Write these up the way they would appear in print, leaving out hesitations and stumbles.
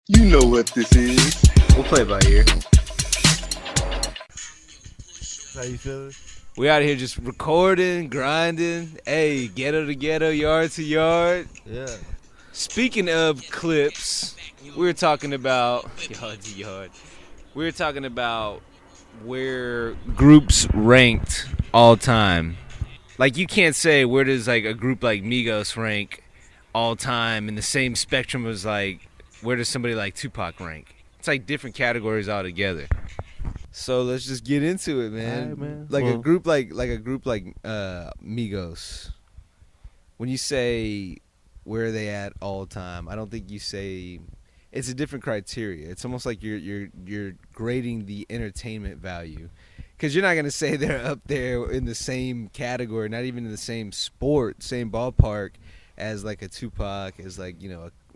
You know what this is. We'll play it by ear. How you feeling? We out here just recording, grinding. Hey, ghetto to ghetto, yard to yard. Yeah. Speaking of Clipse, we were talking about yard to yard. We were talking about where groups ranked all time. Like, you can't say where does like a group like Migos rank all time in the same spectrum as like where does somebody like Tupac rank. It's like different categories altogether. So let's just get into it, man. All right, man. Like Well, a group like Migos. When you say where are they at all time, I don't think you say. It's a different criteria. It's almost like you're grading the entertainment value, because you're not gonna say they're up there in the same category, not even in the same sport, same ballpark as like a Tupac, as like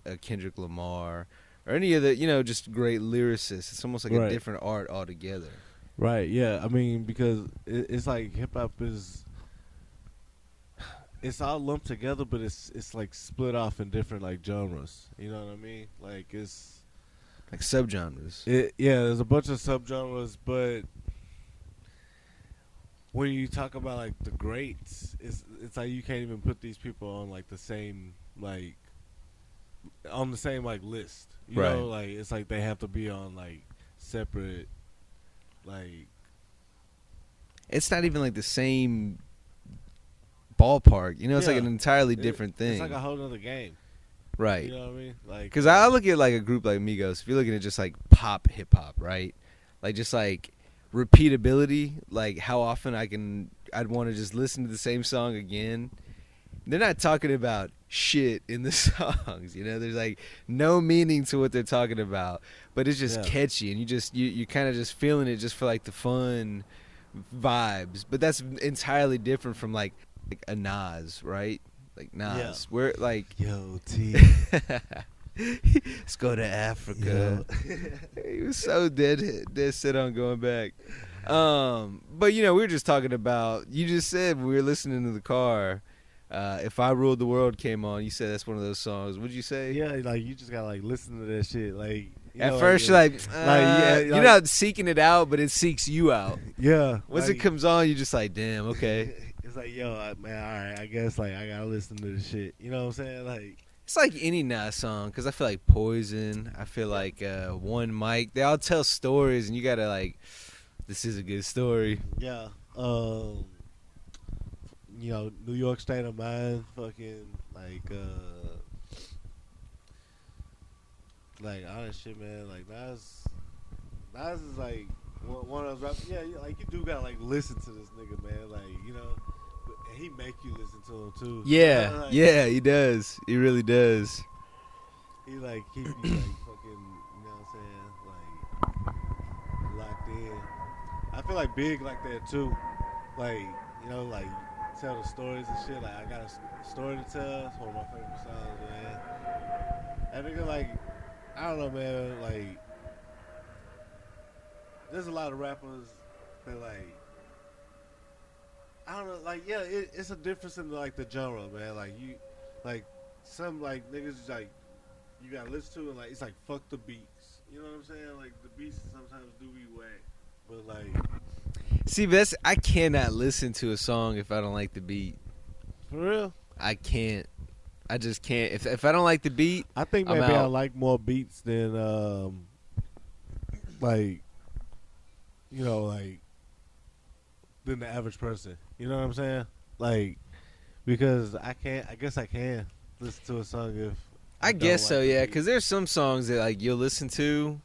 a Kendrick Lamar, or any of the just great lyricists. It's almost like a Right. different art altogether. right, yeah. I mean, because it's like hip hop is, it's all lumped together, but it's like split off in different like genres. You know what I mean? Like Like subgenres. yeah. There's a bunch of subgenres, but when you talk about like the greats, it's like you can't even put these people on like the same like on the same like list. You Right. know, like it's like they have to be on like separate like. It's not even like the same ballpark. It's like Yeah. an entirely different thing. It's like a whole other game. Right. You know what I mean? Like, Because I look at like a group like Migos. If you're looking at just like pop hip hop, right? Like just like repeatability, like how often I'd want to just listen to the same song again. They're not talking about shit in the songs, There's like no meaning to what they're talking about, but it's just Yeah. catchy, and you kind of just feeling it just for like the fun vibes. But that's entirely different from like a Nas, right? Like Nas, Yeah. where like yo, T. let's go to Africa. He was so dead set on going back. But we were just talking about. You just said we were listening to the car. If I Ruled the World came on, you said that's one of those songs. What'd you say? Yeah, like you just gotta like listen to that shit. Like At first, you're like, yeah, you're like- not seeking it out, but it seeks you out. yeah. Once like, it comes on, you're just like, damn, okay. It's like, yo, man, all right. I guess like I gotta listen to the shit. You know what I'm saying? Like, It's like any Nas song, because I feel like Poison, I feel like One Mic, they all tell stories, and you gotta like, this is a good story. yeah. New York State of Mind, fucking like all that shit, man. Like Nas is like one of those rappers. Yeah, like you do gotta like listen to this nigga, man. Like and he make you listen to him too. Yeah, Like, yeah, he does. He really does. He like keep you like fucking, you know what I'm saying, like locked in. I feel like Big like that too. Like like tell the stories and shit. Like I got a story to tell. It's one of my favorite songs, man. That nigga like, I don't know, man. Like there's a lot of rappers that like, I don't know, like yeah, it's a difference in like the genre, man. Like you, like some like niggas like you gotta listen to it. Like it's like fuck the beats. You know what I'm saying? Like the beats sometimes do be whack, but like See, but I cannot listen to a song if I don't like the beat. for real, I can't. I just can't. If I don't like the beat, I think I'm maybe I out. like more beats than like like than the average person. You know what I'm saying? Like because I guess I can listen to a song if I don't guess like so, the yeah. beat. Because there's some songs that like you'll listen to,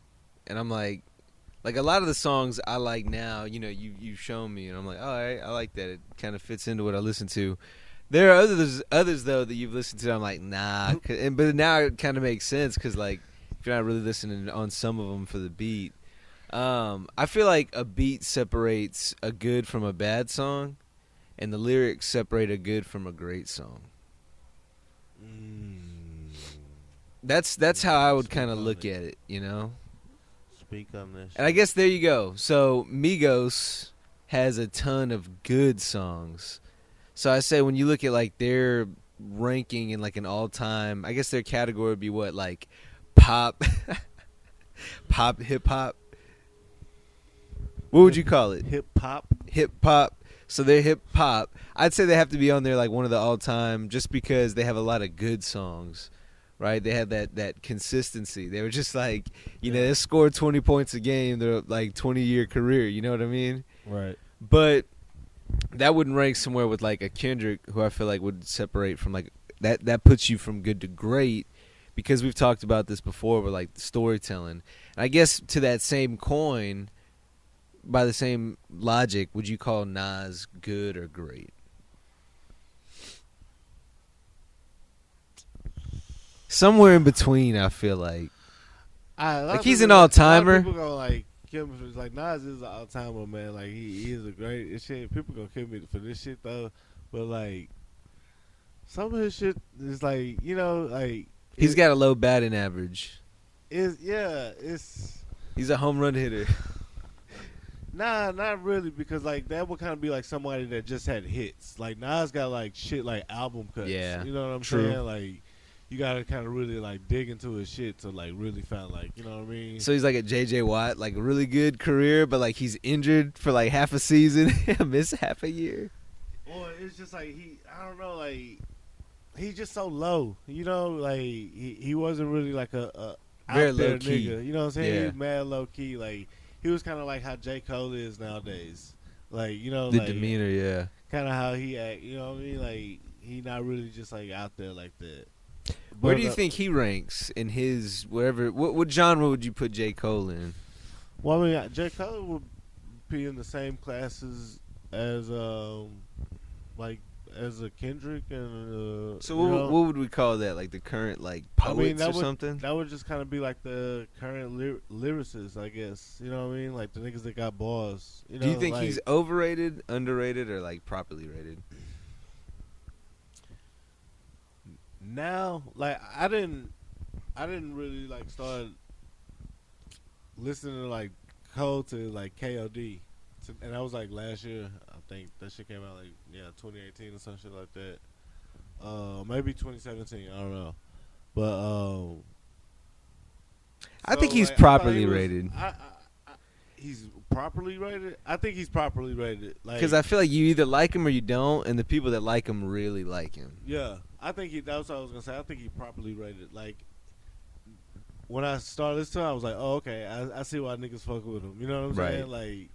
and I'm like a lot of the songs I like now. You've shown me, and I'm like, all right, I like that. It kind of fits into what I listen to. There are others though that you've listened to. I'm like, nah, but now it kind of makes sense because like if you're not really listening on some of them for the beat. I feel like a beat separates a good from a bad song, and the lyrics separate a good from a great song. That's how I would Speak kind of on look it. at it, Speak on this. And I guess there you go. So Migos has a ton of good songs. So I say when you look at like their ranking in like an all-time, I guess their category would be what, like pop pop hip hop. What would you call it? Hip hop. Hip hop. So they're hip hop. I'd say they have to be on there like one of the all time, just because they have a lot of good songs, right? They had that consistency. They were just like, you know, they scored 20 points a game. They're like 20-year career. You know what I mean? Right. But that wouldn't rank somewhere with like a Kendrick, who I feel like would separate from like that. That puts you from good to great, because we've talked about this before with like storytelling. And I guess to that same coin, by the same logic, would you call Nas good or great? Somewhere in between, I feel like. Like he's an all timer. People gonna like kill me for like Nas is an all timer, man. Like he is a great shit. People gonna kill me for this shit though, but like some of his shit is like, you know, like He's got a low batting average. It's He's a home run hitter. Nah, not really, because like that would kind of be like somebody that just had hits. Like Nas got like shit like album cuts. Yeah, you know what I'm true. saying? Like you gotta kind of really like dig into his shit to like really find like, you know what I mean? So he's like a JJ Watt, like a really good career, but like he's injured for like half a season, miss half a year. Or it's just like I don't know, like he's just so low. You know, like he wasn't really like a very out there low key. nigga. You know what I'm saying? Yeah. He was mad low key. Like he was kind of like how J. Cole is nowadays. Like, you know, The like, demeanor, yeah. kind of how he act. You know what I mean? Like he not really just like out there like that. Where But, do you think he ranks in his whatever? What genre would you put J. Cole in? Well, I mean, J. Cole would be in the same classes as like as a Kendrick and So what would we call that? Like the current like poets or something? That would just kind of be like the current lyricists, I guess. You know what I mean? Like the niggas that got bars. You know, Do you think like, he's overrated, underrated, or like properly rated? now? Like I didn't really like start listening to like Cole to like KOD, and that was like last year. I think that shit came out like 2018 or some shit like that. Maybe 2017. I don't know, but I think so, he's like, properly rated. He's properly rated. I think he's properly rated. Like, Because I feel like you either like him or you don't, and the people that like him really like him. yeah, I think that's what I was gonna say. I think he's properly rated. Like when I started listening to him, I was like, oh, okay, I see why niggas fuck with him. You know what I'm Right. saying? Like,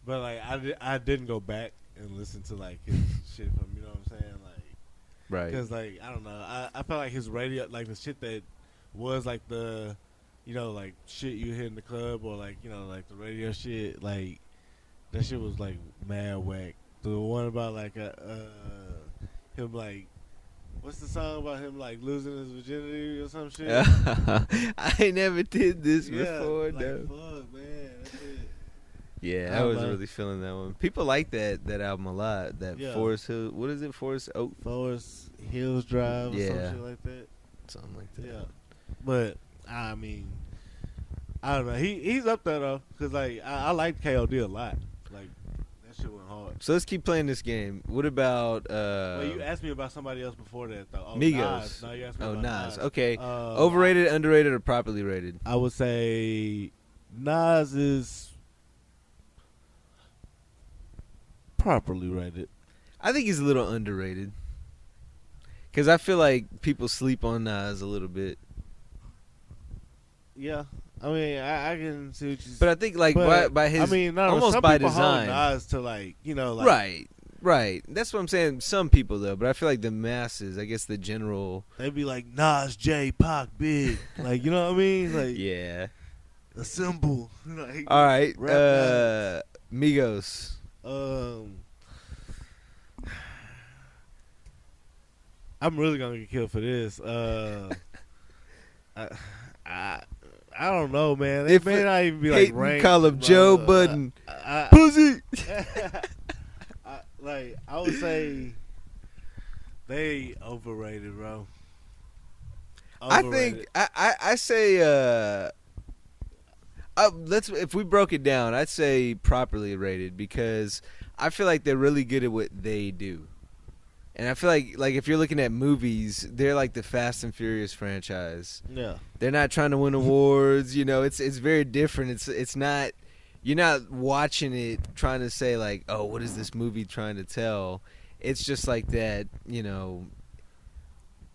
but like I didn't go back and listen to like his shit from, you know what I'm saying? Like, Right. because like I don't know, I felt like his radio, like the shit that was like the, you know, like shit you hear in the club or like, you know, like the radio shit, like that shit was like mad whack. The one about like him like, what's the song about him like losing his virginity or some shit? I never did this Yeah, before. like, No. fuck, man, that shit. Yeah, I was really feeling that one. People like that album a lot. That Forest Hill. What is it? Forest Hills Drive or some Yeah. shit like that. Something like that. Yeah, but I mean, I don't know. He's up there though, cause like I like KOD a lot. Like that shit went hard. So let's keep playing this game. What about Well, you asked me about somebody else before that though. Oh, Migos? Nas. No, you asked me Oh, about Nas. Okay. Uh, Overrated, underrated, or properly rated? I would say Nas is properly rated. I think he's a little underrated. Because I feel like people sleep on Nas a little bit. Yeah, I mean, I can see what you. But I think like by his, I mean, no, almost some by people hold design. Nas to like, you know, like Right. That's what I'm saying. Some people though, but I feel like the masses, I guess the general. they be like Nas, J, Pac, Big, like, you know what I mean? Like, Yeah. a symbol. Like, All right. rap Migos. I'm really gonna get killed for this. I don't know, man. It may not even be like Hating, ranked. call him Joe Budden. Pussy. I would say they overrated, bro. Overrated. I say let's, if we broke it down, I'd say properly rated, because I feel like they're really good at what they do. And I feel like if you're looking at movies, they're like the Fast and Furious franchise. Yeah. They're not trying to win awards. It's very different. It's not. You're not watching it trying to say like, oh, what is this movie trying to tell? It's just like that.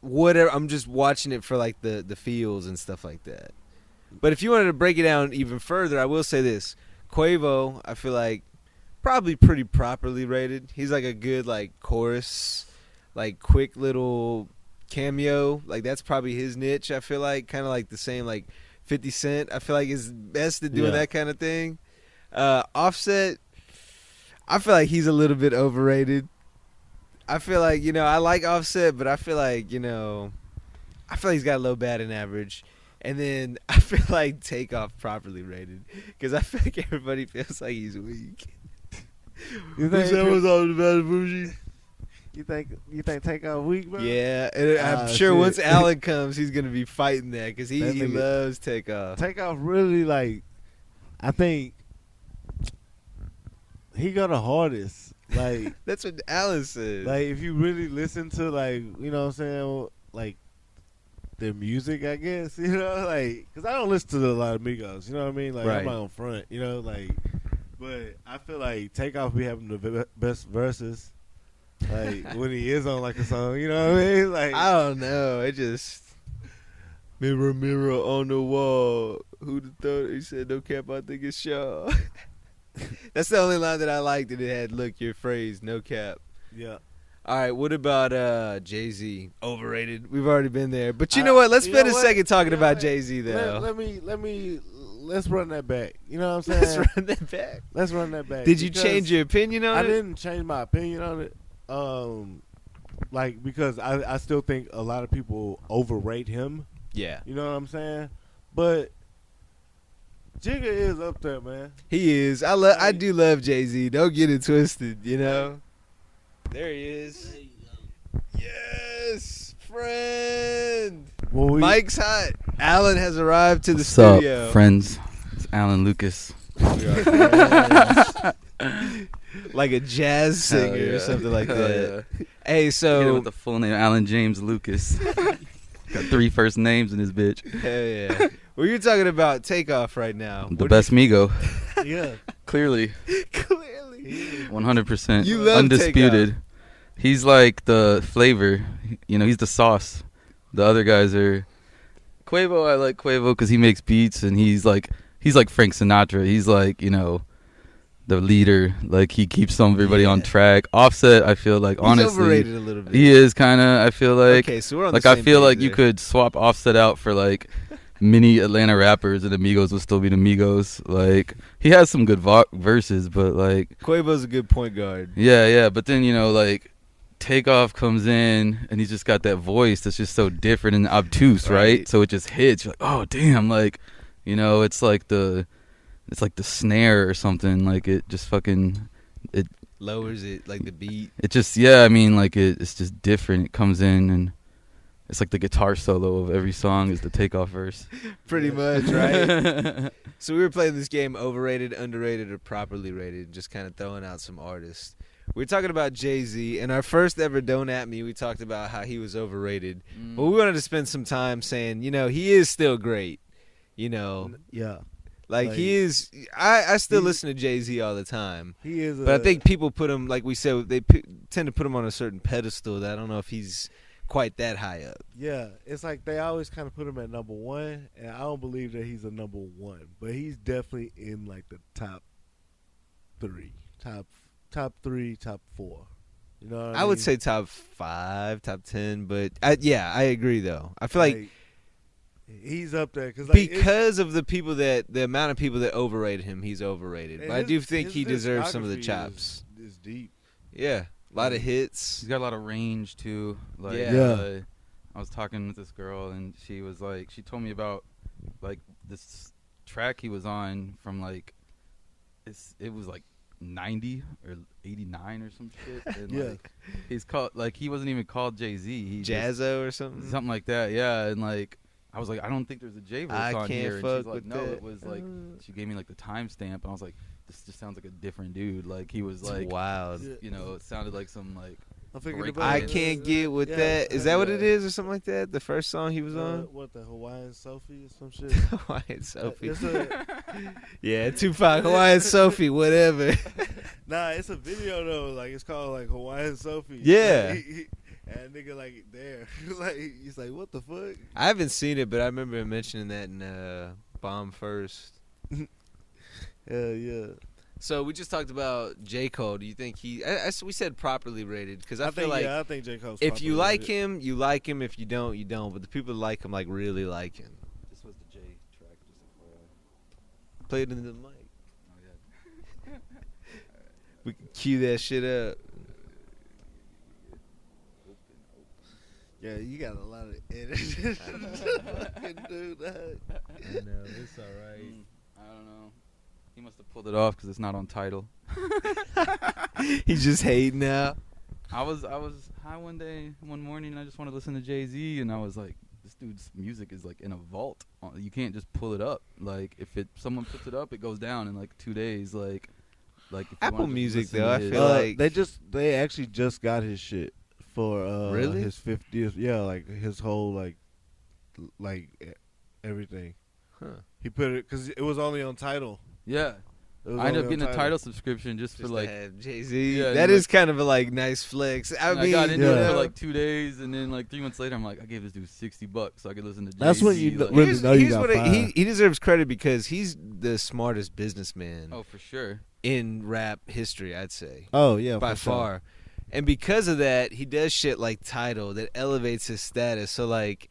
Whatever. I'm just watching it for like the feels and stuff like that. But if you wanted to break it down even further, I will say this: Quavo, I feel like probably pretty properly rated. He's like a good like chorus, like quick little cameo. Like that's probably his niche. I feel like kind of like the same like 50 Cent. I feel like is best at doing that kind of thing. Offset, I feel like he's a little bit overrated. I feel like I like Offset, but I feel like he's got a low batting average. And then I feel like Takeoff properly rated because I feel like everybody feels like he's weak. You think that was all about Bougie? You think Takeoff weak, bro? Yeah, and I'm sure once Allen comes, he's gonna be fighting that because he loves Takeoff. Takeoff really like, I think he got the hardest. Like that's what Allen said. Like if you really listen to like what I'm saying, like their music, I guess like because I don't listen to a lot of Migos. You know what I mean? Like I'm not on front. Like. But I feel like Takeoff be having the best verses, like when he is on like a song. You know what I mean? Like I don't know. It just mirror, mirror on the wall. Who'd thought? He said, "No cap, I think it's Shaw." That's the only line that I liked that it had. Look, your phrase, no cap. Yeah. All right. What about JayZ? Overrated. We've already been there. But you know what? Let's spend a second talking about JayZ though. Let's run that back. You know what I'm saying? Let's run that back. Did you change your opinion on it? I didn't change my opinion on it. Because I still think a lot of people overrate him. Yeah. You know what I'm saying? But Jigga is up there, man. He is. I do love JayZ. Don't get it twisted, There he is. Yes, friend. Mike's hot. Alan has arrived to the studio. What's up, friends? It's Alan Lucas. Like a jazz singer or something like that. Yeah. Hey, so with the full name, Alan James Lucas. Got 3 first names in this bitch. Hell yeah. Well, you're talking about Takeoff right now. The best Migo. Yeah. Clearly. 100%. You love undisputed. Takeoff. He's like the flavor. He's the sauce. The other guys are Quavo. I like Quavo because he makes beats and he's like Frank Sinatra. He's like the leader. Like he keeps everybody on track. Offset, I feel like honestly, he's overrated a little bit. He is kind of. I feel like okay. So we're on like the same I feel like there. you could swap Offset out for like mini Atlanta rappers and the Migos would still be the Migos. Like he has some good verses, but like Quavo's a good point guard. Yeah. But then like. Takeoff comes in and he's just got that voice that's just so different and obtuse, right? So it just hits. You're like, oh damn, like, it's like the snare or something. Like it just fucking it lowers it like the beat. It just it's just different. It comes in and it's like the guitar solo of every song is the Takeoff verse. Pretty much, right? So we were playing this game, overrated, underrated, or properly rated, just kind of throwing out some artists. We're talking about JayZ. In our first ever Don't At Me, we talked about how he was overrated. But we wanted to spend some time saying, he is still great. Yeah. Like he is. I still listen to JayZ all the time. He is. But I think people put him, like we said, they tend to put him on a certain pedestal that I don't know if he's quite that high up. Yeah. It's like they always kind of put him at number 1. And I don't believe that he's a number 1. But he's definitely in like the top 3. Top 3, top 4. You know what I mean? I would say top 5, top 10, but I agree though. I feel like he's up there because of the amount of people that overrated him. He's overrated, but I do think he deserves some of the chops. Is deep. Yeah, a lot of hits. He's got a lot of range too. Like, I was talking with this girl and she was like, she told me about like this track he was on from like it was like 90 or 89 or some shit. And like he's called like he wasn't even called JayZ. Jazzo or something like that. Yeah, and like I was like, I don't think there's a J verse on here. And she's like, no, it was like she gave me like the timestamp, and I was like, this just sounds like a different dude. Like he was like wild. It sounded like some like I'm thinking Break about I Dance. can't get with that. Is that what it is or something like that? The first song he was on? What, the Hawaiian Sophie or some shit? Hawaiian Sophie. It's a, Yeah, Tupac, Hawaiian Sophie, whatever. nah, it's a video though. Like it's called like Hawaiian Sophie. Yeah. Like, and nigga like there, like he's like, what the fuck? I haven't seen it, but I remember him mentioning that in Bomb First. Hell yeah. So we just talked about J. Cole. Do you think we said properly rated? Because I feel think, like I think J. Cole's if you popular like rated. him, you like him. If you don't, you don't. But the people that like him, like, really like him. This was the J track, just FYI. Play it into the mic. Oh, yeah. We can cue that shit up. Yeah, you got a lot of editing. Fucking dude, I know, it's all right. I don't know. He must have pulled it off because it's not on title. He's just hating now. I was high one morning, and I just wanted to listen to JayZ, and I was like, this dude's music is like in a vault. You can't just pull it up. Like if someone puts it up, it goes down in like 2 days. Like if you Apple wanna just Music, listen though, to I his- feel like they actually just got his shit for Really? his 50th. Yeah, like his whole like everything. Huh. He put it because it was only on Tidal. yeah. It was I ended only up getting on a title subscription just for Just like. to have Jay-Z. Yeah, That you is kind of a like nice flex. I And mean, I got into yeah. it for like 2 days, and then like 3 months later, I'm like, I gave this dude $60 so I could listen to JayZ. That's when you like, really here's, know you here's got what fired. he deserves credit because he's the smartest businessman Oh, for sure. in rap history, I'd say, Oh yeah, by for sure. far. And because of that, he does shit like Tidal that elevates his status. So like,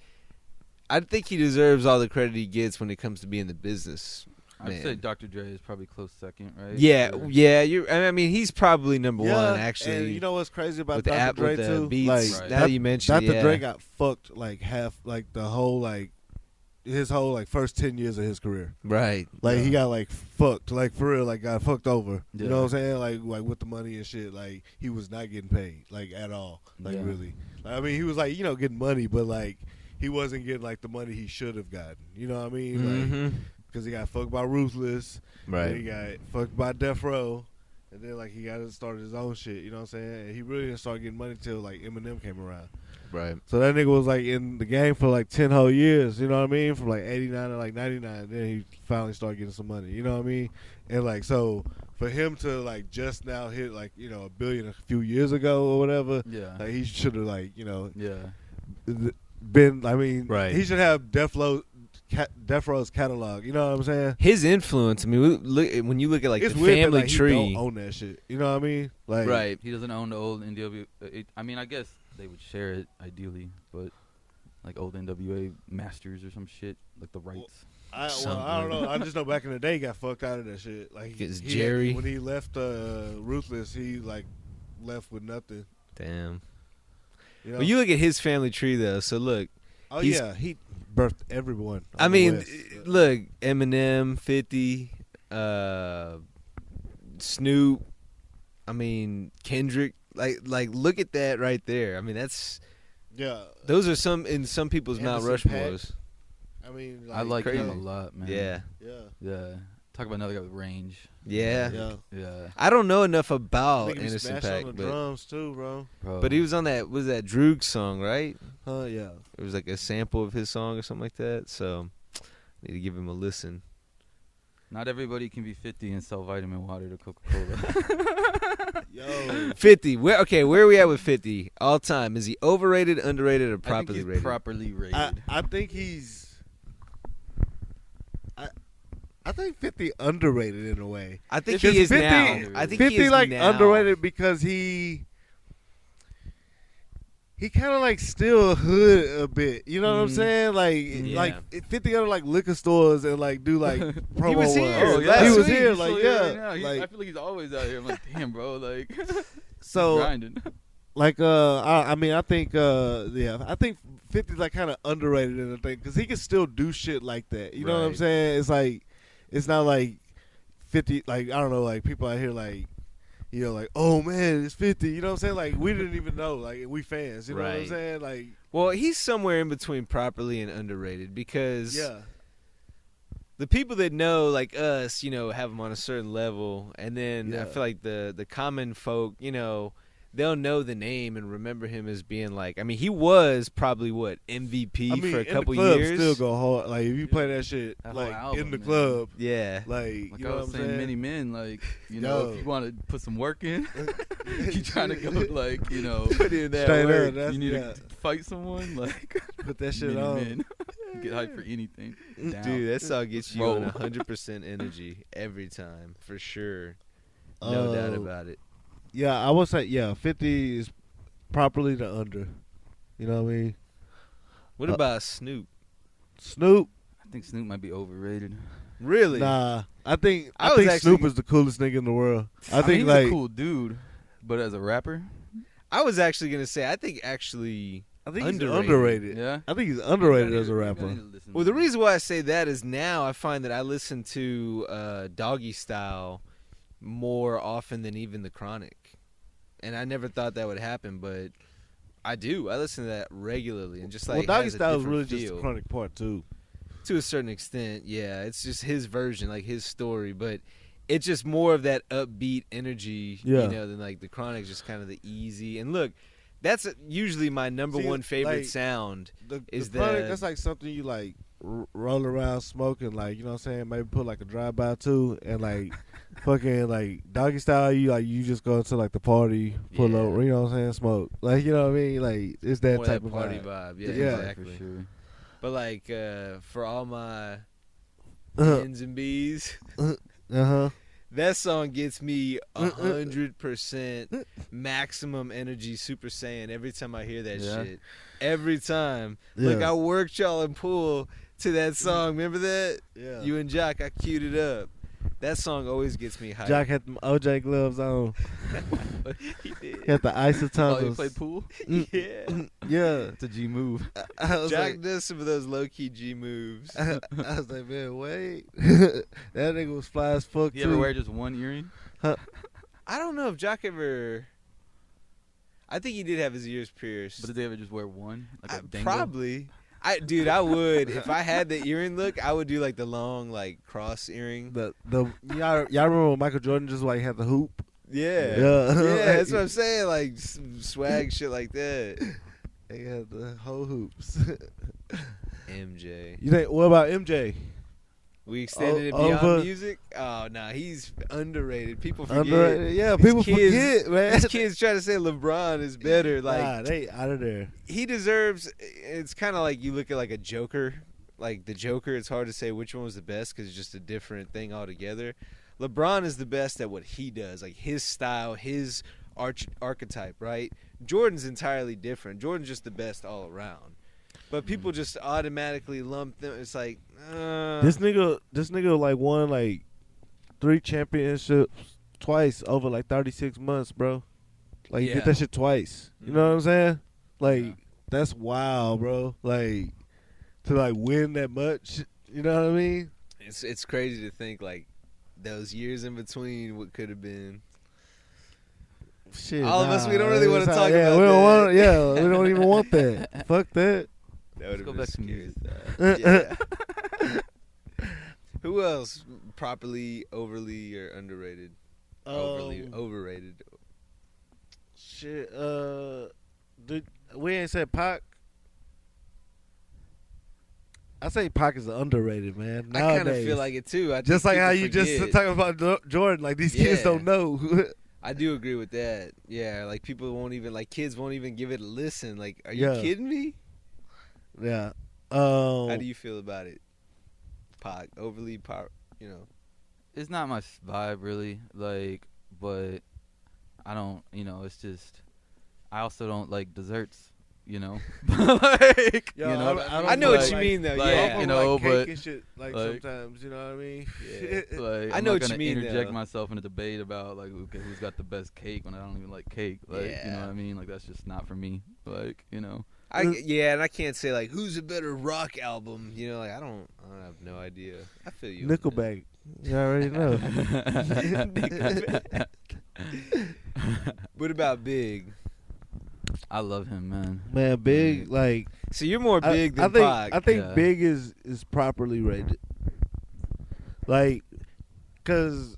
I think he deserves all the credit he gets when it comes to being the business. I'd Man. say Dr. Dre is probably close second, right? Yeah, Or- yeah. I mean, he's probably number Yeah, one actually. And you know what's crazy about with the Dr. app Dre with the too? beats. Like Right. Now Doc- you mentioned, Dr. yeah. Dre got fucked like half, like the whole like his whole like first 10 years of his career. Right. Like Yeah. he got like fucked, like for real, like got fucked over. Yeah. You know what I'm saying? Like with the money and shit. Like he was not getting paid, like at all. Like Yeah. really. Like, I mean, he was like getting money, but like he wasn't getting like the money he should have gotten. You know what I mean? Like Mhm. because he got fucked by Ruthless. Then he Right. got fucked by Death Row. And then like he got to start his own shit. You know what I'm saying? And he really didn't start getting money till like Eminem came around. Right. So that nigga was like in the game for like 10 whole years, you know what I mean? From like 89 to like 99. Then he finally started getting some money, you know what I mean? And like, so for him to like just now hit like, $1 billion a few years ago or whatever, Yeah. like he should have like, Yeah. been, I mean, Right. he should have Death Row's catalog, you know what I'm saying? His influence. I mean, when you look at like It's the weird family that, like, tree. he don't own that shit, you know what I mean? Like, Right. He doesn't own the old NWA. I mean, I guess they would share it ideally, but like old NWA masters or some shit, like the rights. I don't Something. know. I just know back in the day, he got fucked out of that shit. Like It's he Jerry. when he left Ruthless, he like left with nothing. Damn. You know? Well, you look at his family tree though. So look, oh he's- yeah, he birthed everyone. I on the mean, West. look, Eminem, 50, Snoop. I mean, Kendrick. Like, look at that right there. I mean, yeah. those are some in some people's Mount Anderson Rushmores. I mean, I like him a crazy. lot, man. Yeah, Yeah, Yeah. Talk about another guy with range. yeah. yeah. Yeah. I don't know enough I about think he Innocent smashed Pack, on the but drums too, bro. Bro. he was on that Droog song, right? Yeah. It was like a sample of his song or something like that. So, need to give him a listen. Not everybody can be 50 and sell vitamin water to Coca-Cola. Yo, 50. Where are we at with 50 all time? Is he overrated, underrated, or I think properly he's rated? properly rated. I think he's. I think 50 underrated in a way. I think Because he is 50 now. I think 50 he is like now. underrated because he kind of like still hood a bit. You know what I'm Mhm. saying? Like Yeah. like 50 other like liquor stores and like do like promo. He was ones. here. Oh, last he was week. here. He's Like still here yeah, right now. I like feel like he's always out here. I'm like, damn, bro. Like, so grinding. like I mean I think I think 50's like kind of underrated in the thing because he can still do shit like that. You know what I'm Right. saying? It's like it's not like 50 like I don't know like people out here like. Like, oh man, it's 50. You know what I'm saying? Like, we didn't even know. Like, we fans. You know what I'm Right. saying? Like, Well, he's somewhere in between properly and underrated because yeah, the people that know, like us, have him on a certain level, and then I Yeah. feel like the common folk, they'll know the name and remember him as being like. I mean, he was probably MVP for a couple in the club years. Still go hard. Like if you play that shit That like whole album, in the man. club, Yeah. like Like you I know was what I'm saying, saying? many men, like, you know, if you want to put some work in, you trying to go, like, you know, Put in that Straight work. up, that's, you need to fight someone, like, put that shit many on. men. Get hyped for anything. Down. Dude, that song gets you Roll. on 100% energy every time, for sure. No doubt about it. Yeah, I would say 50 is properly the under. You know what I mean? What about Snoop? Snoop, I think Snoop might be overrated. Really? nah. I think I was Snoop actually- is the coolest nigga in the world. I mean, think he's like a cool dude, but as a rapper, I was actually going to say, I think actually I think he's underrated. underrated. yeah. I think he's underrated You as a gotta rapper. listen Well, to the him. reason why I say that is now I find that I listen to Doggy Style more often than even The Chronic. And I never thought that would happen, but I do. I listen to that regularly. And just like Well, Doggy has a Style is different really just feel. the Chronic part two. To a certain extent, yeah. It's just his version, like his story. But it's just more of that upbeat energy, Yeah. you know, than like The Chronic, just kind of the easy. And look, that's usually my number See, one favorite like, sound. Is the Chronic, that- that's like something you like roll around smoking, like, you know what I'm saying? Maybe put like a drive by too, and like fucking like Doggy Style, you just go to like the party, pull Yeah. up, you know what I'm saying? Smoke, like, you know what I mean? Like it's that More type that of party vibe. vibe. Yeah, Yeah. exactly. For sure. But like for all my Uh N's and B's, huh. that song gets me 100% maximum energy Super Saiyan every time I hear that Yeah. shit. Every time. Yeah. Like I worked y'all in pool to that song. Remember that? Yeah. You and Jock, I queued it up. That song always gets me hyped. Jock had them OJ gloves on. he He did. had the Oh, you isotoners. played pool? Yeah. Yeah. It's a G move. I was Jock like, does some of those low key G moves. I was like, man, wait. That nigga was fly as fuck You too. ever wear just one earring? I don't know if Jock ever. I think he did have his ears pierced. But did they ever just wear one? Like a dangle? Probably. Dude, I would. If I had the earring look, I would do like the long, like cross earring. Y'all remember when Michael Jordan just like had the hoop? Yeah. Yeah. Yeah, that's what I'm saying. Like swag shit like that. They had the whole hoops. MJ. You think? What about MJ? We extended it O- beyond over- music? Oh, nah, he's underrated. People forget. Underrated? Yeah, These people kids- forget, man. These kids try to say LeBron is better. Like, nah, they out of there. he deserves. It's kind of like you look at like a Joker. Like the Joker, it's hard to say which one was the best because it's just a different thing altogether. LeBron is the best at what he does, like his style, his archetype, right? Jordan's entirely different. Jordan's just the best all around. But people just automatically lump them. It's like This nigga like won like 3 championships twice over like 36 months, bro. Like he Yeah. did that shit twice. You know what I'm saying? Like Yeah. that's wild, bro. Like to like win that much. You know what I mean? it's crazy to think like those years in between what could have been. Shit. All of us, nah, we don't really wanna it's talk yeah, about we don't that. Want, yeah, we don't even want that. Fuck that. That would have go been back to scary. music. Yeah. Who else properly, overly, or underrated? Overly, overrated. Shit. We ain't said Pac. I say Pac is underrated, man. I kind of Nowadays. feel like it too. I think Just like how people you just forget. talking about Jordan, like these kids Yeah. don't know. I do agree with that. Yeah, like people won't even like kids won't even give it a listen. Like, are you Yeah. kidding me? Yeah. How do you feel about it? Pac, overly power, you know. It's not my vibe really, like, but I don't, it's just, I also don't like desserts, like, Yo, you know, I know what you mean, though. like, Yeah. you know, like cake but and shit, like like- sometimes, you know what I mean? Yeah. like, I I'm know not what you gonna mean, interject though. myself in a debate about like, okay, who's got the best cake when I don't even like cake, like, you know Yeah. what I mean? Like, that's just not for me, like, And I can't say like who's a better rock album. You know, like I have no idea. I feel you. on that. Nickelback. You already know. What about Big? I love him, man. Man, Big, like So you're more Big than I think, Pac. I think Yeah. Big is properly rated. Like, cause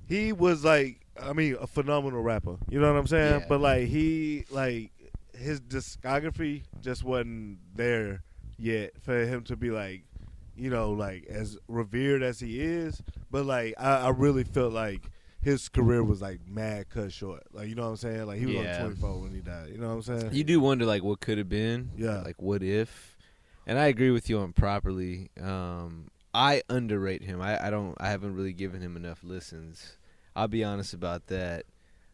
he was like I mean, a phenomenal rapper. You know what I'm saying? Yeah. But like his discography just wasn't there yet for him to be like, like as revered as he is. But like I really felt like his career was like mad cut short. Like, you know what I'm saying? Like he was only 24 when he died. You know what I'm saying? You do wonder like what could have been. Yeah. Like what if? And I agree with you on Properly. I underrate him. I haven't really given him enough listens. I'll be honest about that.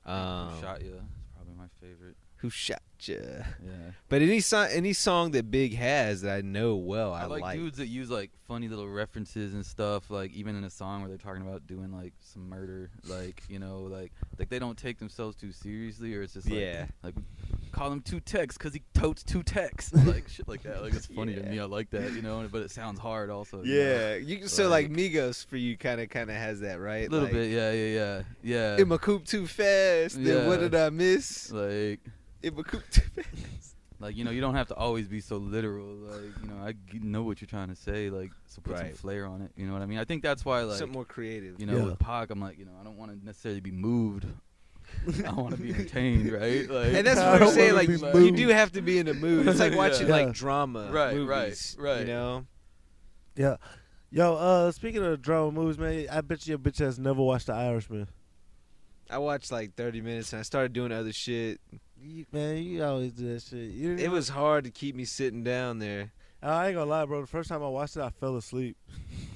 Who Shot Ya? It's probably my favorite. Who Shot Ya? Yeah. But any song that Big has that I know well, I like dudes that use like funny little references and stuff. Like even in a song where they're talking about doing like some murder, like like they don't take themselves too seriously, or it's just like call him 2 Techs because he totes 2 Techs, like shit like that. Like it's funny to me. I like that, but it sounds hard also. Yeah, so like Migos for you kind of has that, right? A little bit, yeah. In my coupe too fast. Then what did I miss? Like. In my coupe too fast. Like, you don't have to always be so literal. Like, I know what you're trying to say. Like, so put some flair on it. You know what I mean? I think that's why, like, something more creative. With Pac, I'm like, I don't want to necessarily be moved. I want to be entertained, right? Like, and that's what we're saying. Like, you do have to be in the mood. It's like watching like drama movies. Right. Yeah. Yo, speaking of drama movies, man, I bet your bitch has never watched The Irishman. I watched like 30 minutes and I started doing other shit. Man, you always do that shit. It was hard to keep me sitting down there. I ain't gonna lie, bro. The first time I watched it, I fell asleep.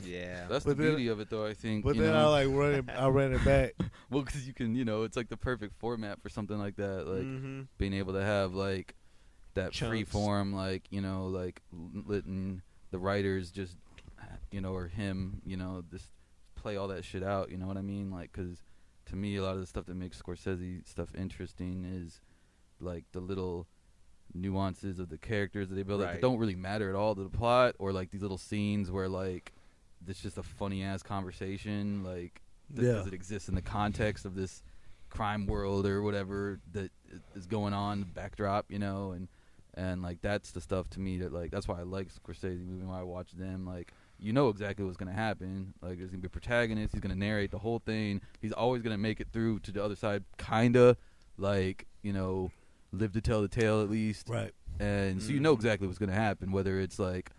Yeah, that's the beauty of it, though. I think. But then I ran it back. Well, because you can, it's like the perfect format for something like that. Like being able to have like that free form, like like letting the writers just, or him, just play all that shit out. You know what I mean? Like, because to me, a lot of the stuff that makes Scorsese stuff interesting is like the little nuances of the characters that they build that don't really matter at all to the plot, or like these little scenes where like it's just a funny ass conversation, like because it exists in the context of this crime world or whatever that is going on, the backdrop, and like that's the stuff to me that like that's why I like Scorsese movies. When I watch them, like exactly what's gonna happen. Like there's gonna be a protagonist. He's gonna narrate the whole thing. He's always gonna make it through to the other side, kinda like live to tell the tale at least. Right. And so exactly what's gonna happen, whether it's like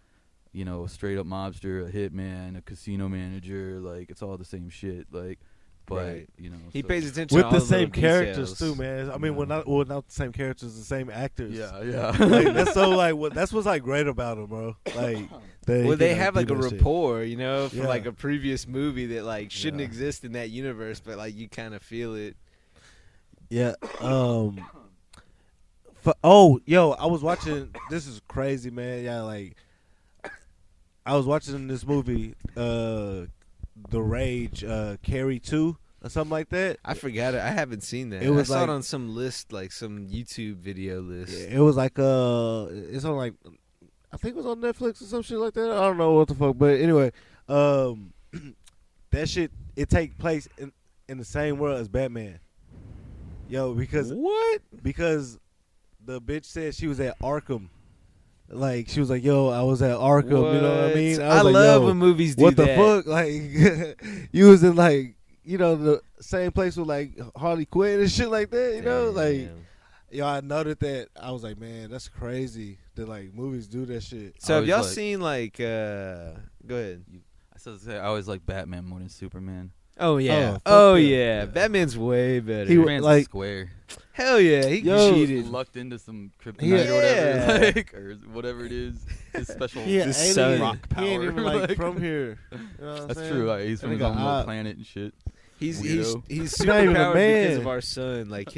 a straight up mobster, a hitman, a casino manager. Like it's all the same shit. Like, but he pays attention with to all the same characters details. too, man. I mean, not the same characters, the same actors. Yeah. Like, that's so like that's what's like great about him, bro. Like they have like a rapport, from Yeah. like a previous movie that like shouldn't exist in that universe, but like you kind of feel it. Yeah. I was watching. This is crazy, man. Yeah, like I was watching this movie, The Rage, Carrie 2 or something like that. I forgot it. I haven't seen that. I saw it on some list, like some YouTube video list. It was like it's on like I think it was on Netflix or some shit like that. I don't know what the fuck, but anyway, that shit it take place in the same world as Batman. Yo, because the bitch said she was at Arkham. Like, she was like, yo, I was at Arkham, what? You know what I mean? I love when movies do what that. What the fuck? Like, you was in, like, the same place with, like, Harley Quinn and shit like that, you know? Like, I noted that. I was like, man, that's crazy that, like, movies do that shit. So have y'all seen, like, go ahead. I always like Batman more than Superman. Oh, yeah. Yeah. Batman's way better. Superman's like square. Hell yeah, he cheated. Lucked into some kryptonite or whatever, like, or whatever it is. His special rock power. He ain't even like from here. You know what That's I'm true. Like, he's from his own little planet and shit. He's super powered because of our sun. Like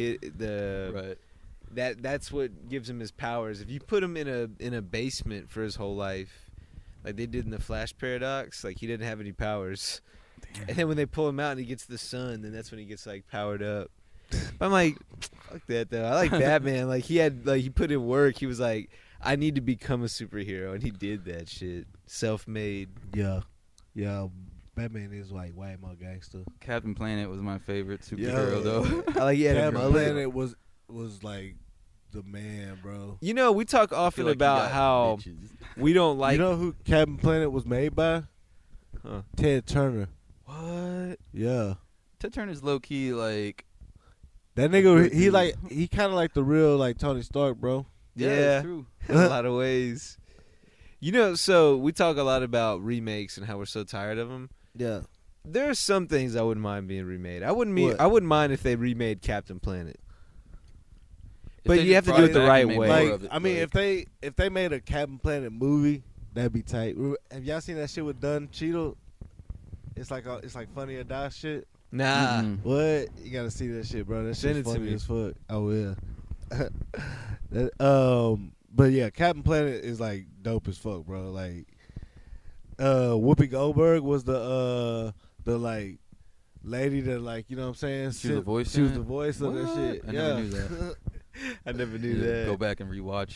that's what gives him his powers. If you put him in a basement for his whole life, like they did in the Flash paradox, like he didn't have any powers. Damn. And then when they pull him out and he gets the sun, then that's when he gets like powered up. But I'm like, fuck that though. I like Batman. Like he put in work. He was like, I need to become a superhero, and he did that shit. Self-made. Yeah. Batman is like way more gangster. Captain Planet was my favorite superhero though. I like Captain Planet was like the man, bro. We talk often about how we don't like. You know who Captain Planet was made by? Huh. Ted Turner. What? Yeah. Ted Turner's low key like that nigga. He kind of like the real like Tony Stark, bro. Yeah, it's true. in a lot of ways. You know, so we talk a lot about remakes and how we're so tired of them. Yeah. There are some things I wouldn't mind being remade. I wouldn't What? I wouldn't mind if they remade Captain Planet. If But they you just have to brought do it the back right and made way. more Like of it, I mean, like- if they made a Captain Planet movie, that'd be tight. Have y'all seen that shit with Don Cheadle? It's like Funny or Die shit. Nah. Mm-mm. What? You gotta see that shit, bro. That Send shit's it to funny me. as fuck. Oh yeah. But yeah, Captain Planet is like dope as fuck, bro. Like, Whoopi Goldberg was the like lady that like, you know what I'm saying? She was the voice She was in the it? voice of that What? shit. I yeah. never knew that. I never knew Yeah, that. Go back and rewatch.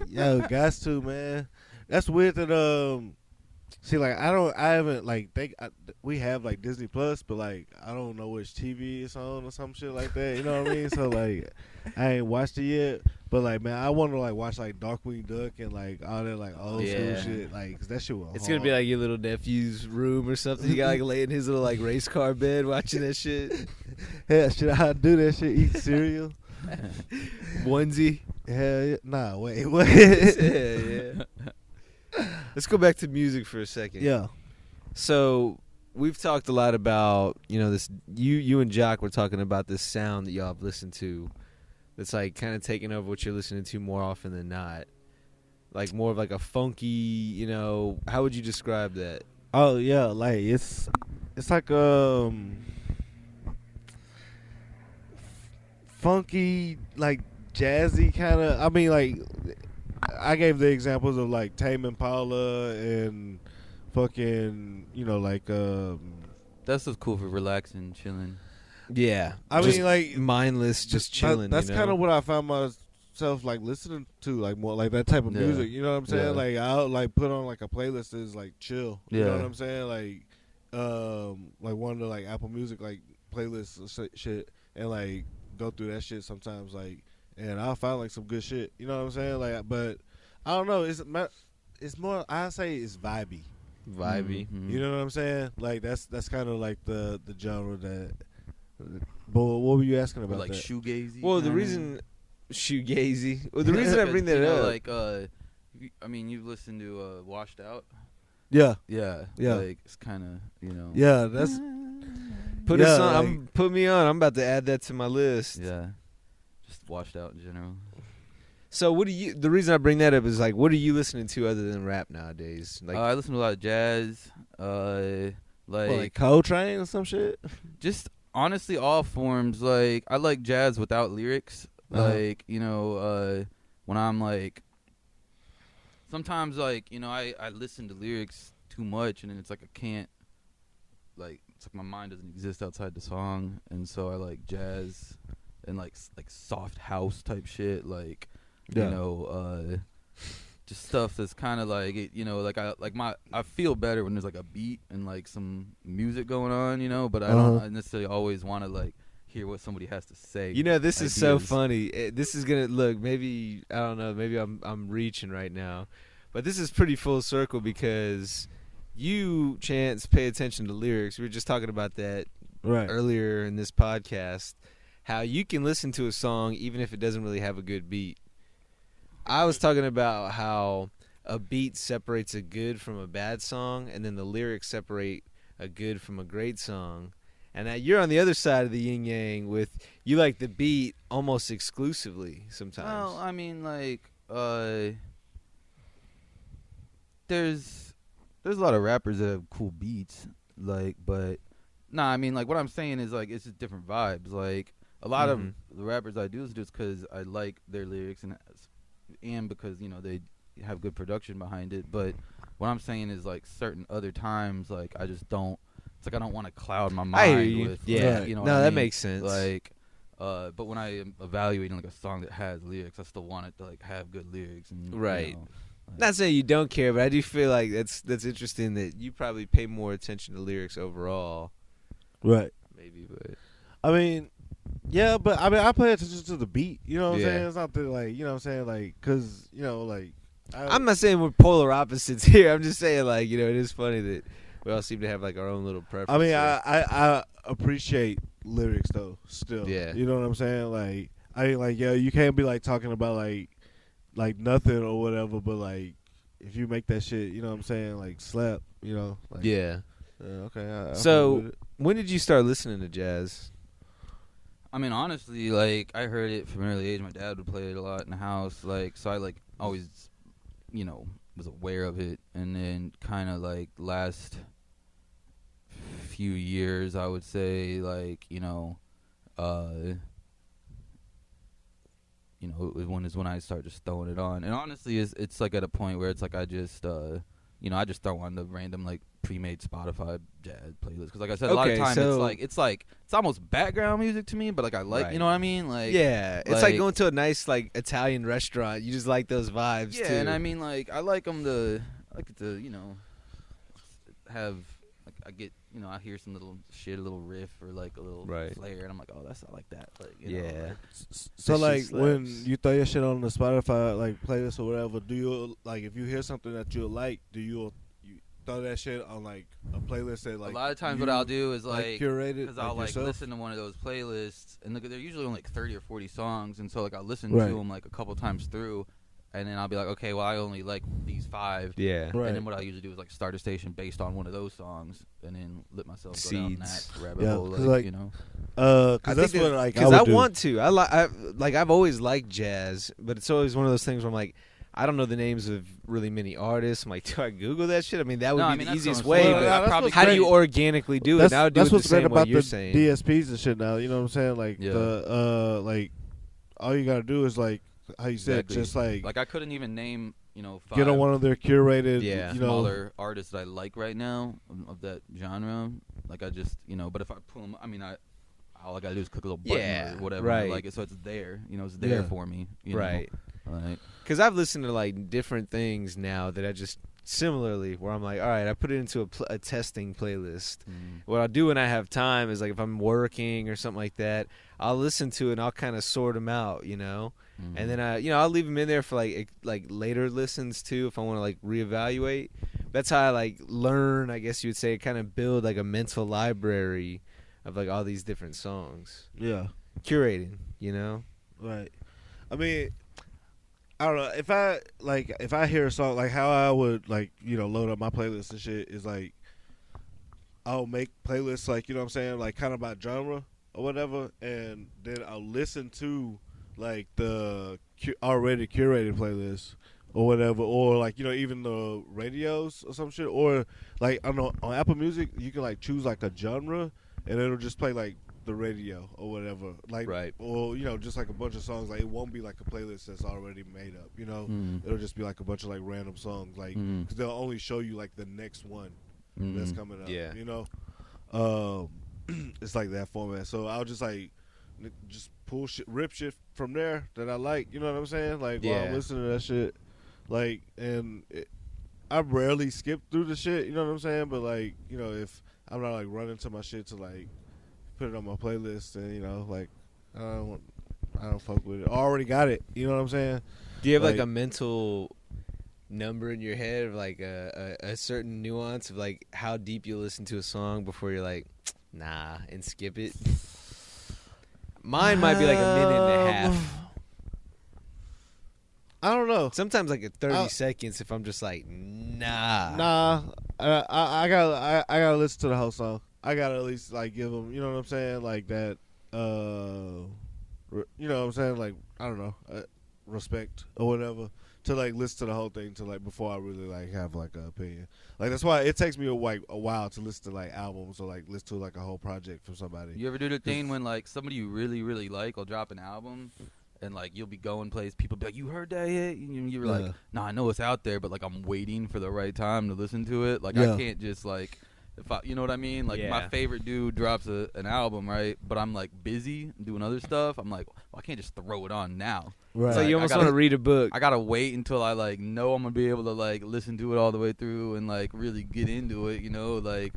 Yo, guys too, man. That's weird that see, like I haven't like we have like Disney Plus, but like I don't know which TV it's on or some shit like that. You know what I mean? So like I ain't watched it yet, but like man, I want to like watch like Darkwing Duck and like all that like old Yeah. school shit. Like 'cause that shit was It's hard. gonna be like your little nephew's room or something. You got like lay in his little like race car bed watching that shit. hell, should I do that shit? Eat cereal? Onesie. Hell yeah. Nah, wait, what? Yeah. Let's go back to music for a second. Yeah. So we've talked a lot about, you know, this. You and Jock were talking about this sound that y'all have listened to. That's like kind of taking over what you're listening to more often than not. Like more of like a funky, you know. How would you describe that? Oh yeah, like it's like funky, like jazzy kind of. I mean, like I gave the examples of like Tame Impala and fucking, you know, like That's just cool for relaxing, chilling. Yeah, I just mean, like mindless, just chilling. That's you know? kind of what I found myself like listening to, like more like that type of Yeah. music. You know what I'm saying? Yeah. Like I'll like put on like a playlist that's like chill. You know Yeah. what I'm saying? Like one of the like Apple Music like playlists or shit, and like go through that shit sometimes. Like, and I'll find like some good shit. You know what I'm saying? Like, but I don't know. It's more. I say it's vibey. vibey. Mhm. You know what I'm saying? Like that's kind of like the genre that. But what were you asking Or about? like that? shoegazy. Well, the kinda. reason shoegazy. Well, the reason I bring that you know, up, like I mean, you've listened to Washed Out. Yeah, Yeah. Yeah. Like it's kind of, you know. yeah. That's put yeah, us on. like- Put me on. I'm about to add that to my list. Yeah. Just Washed Out in general. So, what do you? The reason I bring that up is like, what are you listening to other than rap nowadays? Like, I listen to a lot of jazz. like Coltrane or some shit. Just honestly all forms. Like I like jazz without lyrics. Uh-huh. Like, you know, when I'm like sometimes like, you know, I listen to lyrics too much and then it's like I can't, like it's like my mind doesn't exist outside the song, and so I like jazz and like soft house type shit, like Yeah. you know, just stuff that's kind of like it, you know, like I feel better when there's like a beat and like some music going on, you know, but I Uh-huh. don't necessarily always want to like hear what somebody has to say. you know, this is so ideas. funny. This is gonna look. Maybe I don't know. Maybe I'm reaching right now, but this is pretty full circle because you, Chance, pay attention to lyrics. We were just talking about that Right. earlier in this podcast. How you can listen to a song even if it doesn't really have a good beat. I was talking about how a beat separates a good from a bad song, and then the lyrics separate a good from a great song. And now you're on the other side of the yin yang with you like the beat almost exclusively sometimes. Well, I mean, like, there's a lot of rappers that have cool beats, like, but nah, I mean, like, what I'm saying is like it's just different vibes. Like, a lot of Mhm. the rappers I do is just because I like their lyrics and because, you know, they have good production behind it. But what I'm saying is like certain other times, like I just don't. It's like I don't want to cloud my mind I hear you. with, Yeah, like, you know, no, what I that mean? makes sense. Like, but when I am evaluating like a song that has lyrics, I still want it to like have good lyrics and Right. You know, like, Not saying you don't care, but I do feel like that's interesting that you probably pay more attention to lyrics overall. Right. Maybe, but I mean, yeah, but I mean, I pay attention to the beat. You know what I'm Yeah. saying? It's not that like, you know what I'm saying, like, cause you know, like, I'm not saying we're polar opposites here. I'm just saying, like, you know, it is funny that we all seem to have like our own little preferences. I mean, appreciate lyrics though. Still, Yeah. you know what I'm saying? Like I ain't like you can't be like talking about like nothing or whatever, but like if you make that shit, you know what I'm saying, like slap, you know? Like, Yeah. Okay. I So fuck with it. when did you start listening to jazz? I mean, honestly, like I heard it from an early age. My dad would play it a lot in the house, like so. I like always, was aware of it, and then kind of like last few years, I would say, like when I start just throwing it on. And honestly, it's like at a point where it's like I just I just throw on the random like pre-made Spotify jazz playlist because like I said, a lot of times it's almost background music to me, but like I like Right. you know what I mean, like Yeah, it's like going to a nice like Italian restaurant. You just like those vibes yeah, too. and I mean like I like them to have like I get I hear some little shit, a little riff or like a little flare, and I'm like, oh, I like that. Like yeah. So That like shit when slaps. you throw your shit on the Spotify like playlist or whatever, do you like if you hear something that you like, do you throw that shit on like a playlist that like a lot of times what I'll do is like curated because I'll like yourself? listen to one of those playlists and look, they're usually only like 30 or 40 songs, and so like I'll listen Right. to them like a couple times through, and then I'll be like, okay, well I only like these 5. Yeah. Right. And then what I usually do is like start a station based on one of those songs, and then let myself go down Seeds. that rabbit Yeah, hole, 'cause, like, like, cause that's what like because I I would do. want to. I've always liked jazz, but it's always one of those things where I'm like, I don't know the names of really many artists. I'm like, do I Google that shit? I mean, that would be the that's easiest what I'm way. saying. But Well, that's probably what's how do great. you organically do it? That's, Now do that's it the what's great same about way you're the saying. DSPs and shit now. You know what I'm saying? Like Yeah. the like all you gotta do is like how you said, Exactly. just like I couldn't even name 5 get on one of their curated, Yeah. you know, smaller artists that I like right now of that genre. Like I just but if I pull them, I mean all I gotta do is click a little button Yeah, or whatever, right. like it, so it's there. It's there Yeah. for me. Right. Like, Because I've listened to like different things now that I just similarly where I'm like, all right, I put it into a testing playlist. What I'll do when I have time is like if I'm working or something like that, I'll listen to it and I'll kind of sort them out, and then I'll leave them in there for like later listens too if I want to like reevaluate. That's how I like learn, I guess you would say, kind of build like a mental library of like all these different songs, yeah, curating, right. I mean, I don't know if I hear a song, like how I would like load up my playlist and shit is like I'll make playlists like what I'm saying, like kind of by genre or whatever, and then I'll listen to like the already curated playlist or whatever, or like even the radios or some shit, or like I don't know, on Apple Music you can like choose like a genre and it'll just play like the radio or whatever, like Right. or just like a bunch of songs. Like it won't be like a playlist that's already made up, it'll just be like a bunch of like random songs, like because they'll only show you like the next one that's coming up. Yeah. It's like that format. So I'll just like just pull shit, rip shit from there that I like. You know what I'm saying? Like while Yeah. I'm listening to that shit, like I rarely skip through the shit. You know what I'm saying? But like if I'm not like running to my shit to like put it on my playlist, and like I don't fuck with it. I already got it. You know what I'm saying? Do you have like a mental number in your head of like a certain nuance of like how deep you listen to a song before you're like, nah, and skip it? Mine might be like a minute and a half. I don't know. Sometimes like 30 seconds if I'm just like, nah. Nah, I gotta listen to the whole song. I gotta at least like give them, you know what I'm saying, like that. You know what I'm saying, like I don't know, respect or whatever, to like listen to the whole thing to like before I really like have like an opinion. Like that's why it takes me a while to listen to like albums or like listen to like a whole project from somebody. You ever do the thing when like somebody you really really like will drop an album? And like you'll be going places, people be like, "You heard that yet?" And you're like, "No, I know it's out there, but like I'm waiting for the right time to listen to it. Like I can't just like, if I, you know what I mean? Like my favorite dude drops an album, right? But I'm like busy doing other stuff. I'm like, well, I can't just throw it on now. Right. So you almost want to read a book. I gotta wait until I like know I'm gonna be able to like listen to it all the way through and like really get into it. Like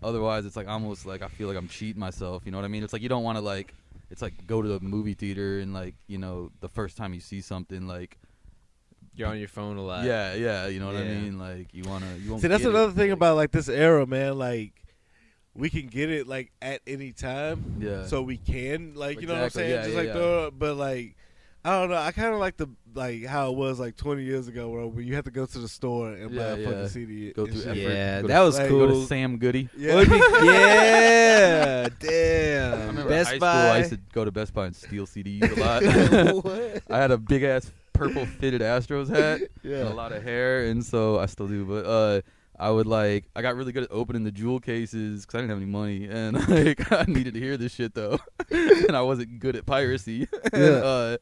otherwise it's like almost like I feel like I'm cheating myself. You know what I mean? It's like you don't want to like. It's like go to the movie theater and like the first time you see something like you're on your phone a lot. Yeah, you know what I mean. Like you won't see, that's get another it. thing about like this era, man. Like we can get it like at any time. Yeah. So we can like you know what I'm Exactly. saying? Yeah, Just yeah, like yeah. throw it, but like I don't know. I kind of like the like how it was like 20 years ago, where you have to go to the store and buy a Yeah, fucking yeah. CD. Go and through shit. effort. Yeah, Go that to- was like, cool. Go to Sam Goody. Yeah. Yeah, damn. I remember Best high school. Buy. I used to go to Best Buy and steal CDs a lot. What? I had a big ass purple fitted Astros hat Yeah. and a lot of hair, and so I still do. But I would like I got really good at opening the jewel cases because I didn't have any money, and like I needed to hear this shit though, and I wasn't good at piracy. And,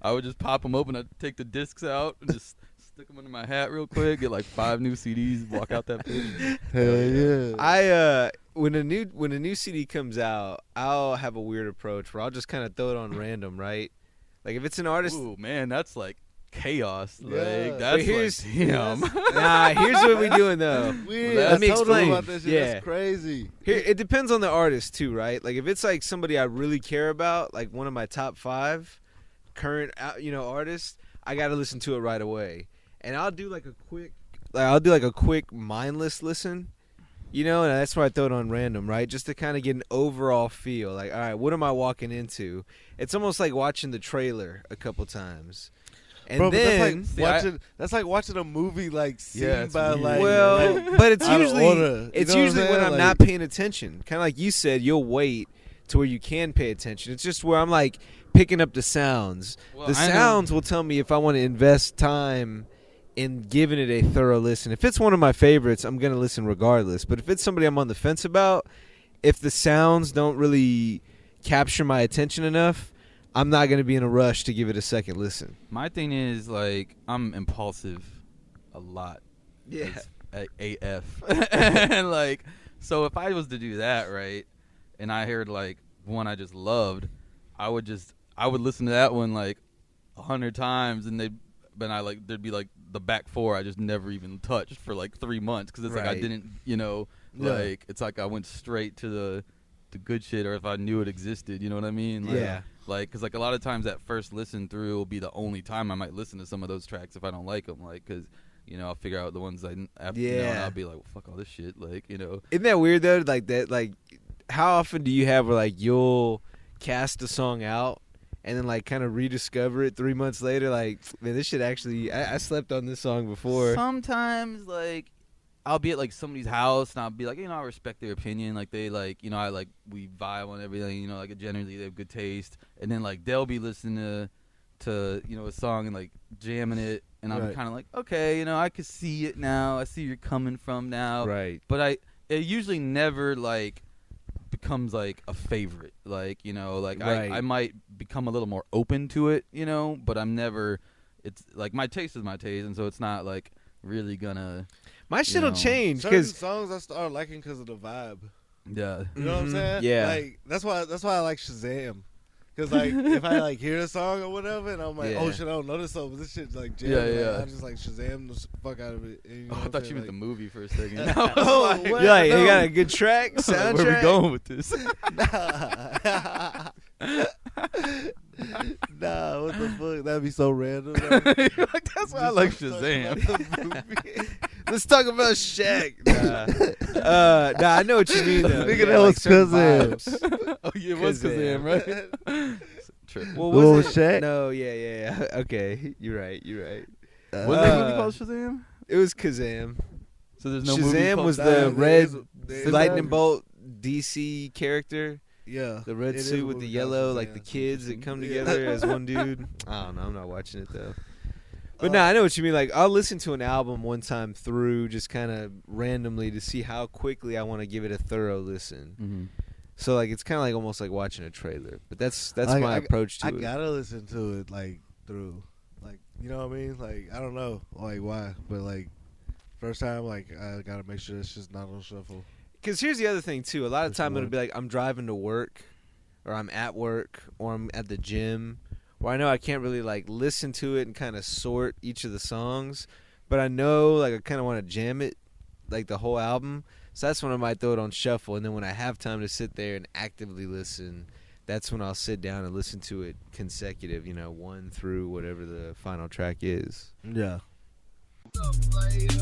I would just pop them open. I'd take the discs out and just stick them under my hat real quick. Get like 5 new CDs. Walk out that bitch. Hell yeah. When a new CD comes out, I'll have a weird approach where I'll just kind of throw it on random, right? Like if it's an artist. Ooh man, that's like chaos. Yeah. Like that's here's- like damn. Nah, here's what we doing though. Weird. Let me I told him explain. about that shit. Yeah. That's crazy. Here, it depends on the artist too, right? Like if it's like somebody I really care about, like one of my top 5 current, artists, I got to listen to it right away. And I'll do like a quick mindless listen, and that's why I throw it on random, right? Just to kind of get an overall feel. Like, all right, what am I walking into? It's almost like watching the trailer a couple times. And Bro, then, but that's like watching a movie like scene Yeah, it's by weird. like well, but it's out of usually order. it's You know what usually I'm when saying? I'm Like- not paying attention. Kind of like you said, you'll wait to where you can pay attention. It's just where I'm like picking up the sounds. Well, The I know- sounds will tell me if I want to invest time in giving it a thorough listen. If it's one of my favorites, I'm gonna listen regardless. But if it's somebody I'm on the fence about, if the sounds don't really capture my attention enough, I'm not going to be in a rush to give it a second listen. My thing is like I'm impulsive a lot. Yeah. It's AF. And like so if I was to do that, right, and I heard like one I just loved, I would listen to that one like 100 times, and there'd be like the back 4 I just never even touched for like 3 months because it's like I Right. didn't, Yeah. like it's like I went straight to the good shit, or if I knew it existed, you know what I mean? Like, Yeah. Like, because like a lot of times that first listen through will be the only time I might listen to some of those tracks if I don't like them, like because I'll figure out the ones after, and I'll be like, well, fuck all this shit, like Isn't that weird though? Like that. Like, how often do you have where like you'll cast a song out and then like kind of rediscover it 3 months later? Like, man, this shit actually. I slept on this song before. Sometimes like I'll be at like somebody's house and I'll be like, I respect their opinion, like they like, I like we vibe on everything, like generally they have good taste, and then like they'll be listening to a song and like jamming it, and I'm Right. kind of like, okay, I could see it now, I see where you're coming from now, Right. but it usually never like becomes like a favorite, like like Right. I might become a little more open to it, but I'm never, it's like my taste is my taste, and so it's not like really gonna. My shit'll know. change certain because songs I start liking because of the vibe. Yeah. You know what I'm saying? Yeah. Like that's why I like Shazam. Cause like if I like hear a song or whatever, and I'm like, Yeah. oh shit, I don't know this song, but this shit's like jam. Yeah, like, yeah. I just like Shazam the fuck out of it. And, you know Oh, I what I'm thought saying? you meant the Like- movie for a second. Oh, Like, what? you're like, No. you got a good track, like, soundtrack. where we going with this? Nah, what the fuck? That'd be so random. Like, that's why I like Shazam. Let's talk about Shaq. Nah, I know what you mean though. Nigga, Yeah, that like was certain Kazam. vibes. Oh, yeah, it was Kazam, right? True. Well, The one was with it? Shaq? No, yeah. Okay, you're right. Wasn't that movie called Shazam? It was Kazam. So there's no movie Shazam called was Nah, the there red is lightning bolt DC character. Yeah, The red it is suit a with the movie yellow, called like the Shazam. kids that come Yeah. together as one dude. I don't know. I'm not watching it though. But no, I know what you mean. Like, I'll listen to an album one time through, just kind of randomly to see how quickly I want to give it a thorough listen. Mm-hmm. So like, it's kind of like almost like watching a trailer. But that's Like, my approach to I it. gotta listen to it like through, like you know what I mean. Like I don't know, like why, but like first time, like I gotta make sure it's just not on shuffle. Because here's the other thing too. A lot of Which time it'll one? be like I'm driving to work, or I'm at work, or I'm at the gym, where I know I can't really like listen to it and kind of sort each of the songs, but I know like I kind of want to jam it, like the whole album. So that's when I might throw it on shuffle, and then when I have time to sit there and actively listen, that's when I'll sit down and listen to it consecutive, one through whatever the final track is. Yeah.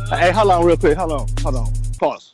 Hey, hold on real quick. Hold on. Pause.